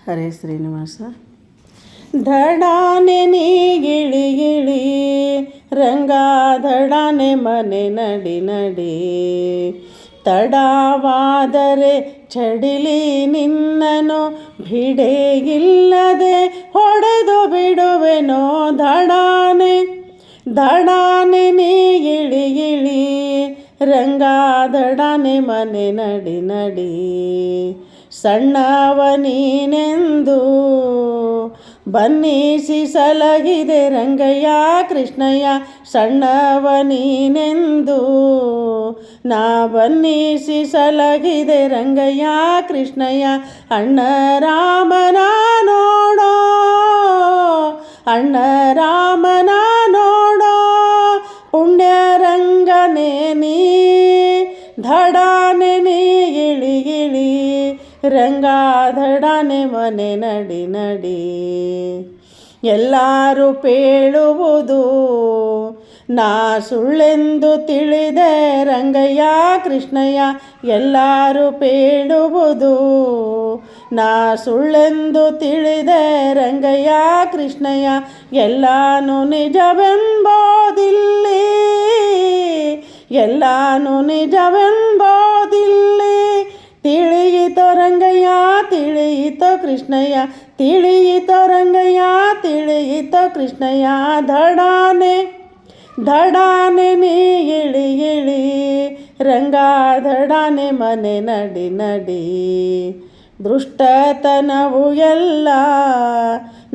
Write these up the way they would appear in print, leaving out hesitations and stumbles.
ಹರೇ ಶ್ರೀನಿವಾಸ. ಧಡಾನೆ ನೀ ಗಿಳಿ ಗಿಳಿ ರಂಗ ಧಡಾನೆ ಮನೆ ನಡಿ ನಡಿ, ತಡವಾದರೆ ಚಡಿಲಿ ನಿನ್ನನು ಬಿಡೆಯಿಲ್ಲದೆ ಹೊಡೆದು ಬಿಡುವೆನೋ. ಧಡಾನೆ ಧಡಾನೆ ನೀ ಗಿಳಿ ಗಿಳಿ ರಂಗ ಧಡಾನೆ ಮನೆ ನಡಿ ನಡಿ, ಸಣ್ಣವ ನೀನೆಂದು ಬನ್ನಿಸಿ ಸಲಗಿದೆ ರಂಗಯ್ಯ ಕೃಷ್ಣಯ್ಯ. ಸಣ್ಣವ ನೀನೆಂದು ನಾ ಬನ್ನಿಸಿ ಸಲಗಿದೆ ರಂಗಯ್ಯ ಕೃಷ್ಣಯ್ಯ. ಅಣ್ಣ ರಾಮನ ನೋಡೋ ಅಣ್ಣ ರಾಮನ ನೋಡೋ, ಪುಣ್ಯರಂಗನೇ ನೀ ಧಡಾನೆ ನೀ ಗಿಳಿ ಗಿಳಿ ರಂಗ ಧಡಾನೆ ಮನೆ ನಡಿ ನಡಿ. ಎಲ್ಲರೂ ಪೇಳುವುದು ನಾ ಸುಳ್ಳೆಂದು ತಿಳಿದೆ ರಂಗಯ್ಯ ಕೃಷ್ಣಯ್ಯ. ಎಲ್ಲರೂ ಪೇಳುವುದು ನಾ ಸುಳ್ಳೆಂದು ತಿಳಿದೆ ರಂಗಯ್ಯ ಕೃಷ್ಣಯ್ಯ. ಎಲ್ಲಾನು ನಿಜವೆಂಬೋದಿಲ್ಲಿ ಎಲ್ಲಾನು ನಿಜವೆಂಬೋದಿಲ್ಲಿ, ತಿಳಿಯಿತೋ ರಂಗಯ್ಯ ತಿಳಿಯಿತೋ ಕೃಷ್ಣಯ್ಯ. ತಿಳಿಯಿತೋ ರಂಗಯ್ಯ ತಿಳಿಯಿತೋ ಕೃಷ್ಣಯ್ಯ. ಧಡಾನೆ ಧಡಾನೆ ನೀ ಗಿಳಿ ಗಿಳಿ ರಂಗ ಧಡಾನೆ ಮನೆ ನಡಿ ನಡಿ. ದೃಷ್ಟತನವು ಎಲ್ಲ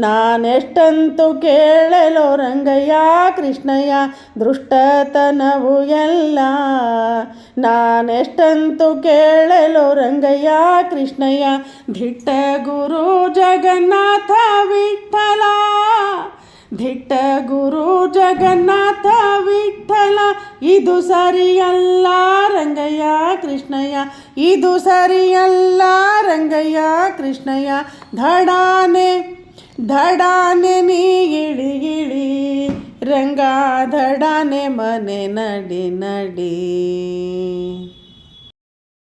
ನಾನೆಷ್ಟಂತೂ ಕೇಳಲೋ ರಂಗಯ್ಯ ಕೃಷ್ಣಯ್ಯ. ದೃಷ್ಟತನವು ಎಲ್ಲ ನಾನೆಷ್ಟಂತೂ ಕೇಳಲೋ ರಂಗಯ್ಯ ಕೃಷ್ಣಯ್ಯ. ದಿಟ್ಟ ಗುರು ಜಗನ್ನಾಥ ವಿಠಲ ದಿಟ್ಟ ಗುರು ಜಗನ್ನಾಥ ವಿಠಲ, ಇದು ಸರಿಯಲ್ಲ ರಂಗಯ್ಯ ಕೃಷ್ಣಯ್ಯ. ಇದು ಸರಿಯಲ್ಲ ರಂಗಯ್ಯ ಕೃಷ್ಣಯ್ಯ. ಧಡಾನೆ ಧಡಾನೆ ನೀ ಗಿಳಿ ಗಿಳಿ ರಂಗ ಧಡಾನೆ ಮನೆ ನಡಿ ನಡಿ.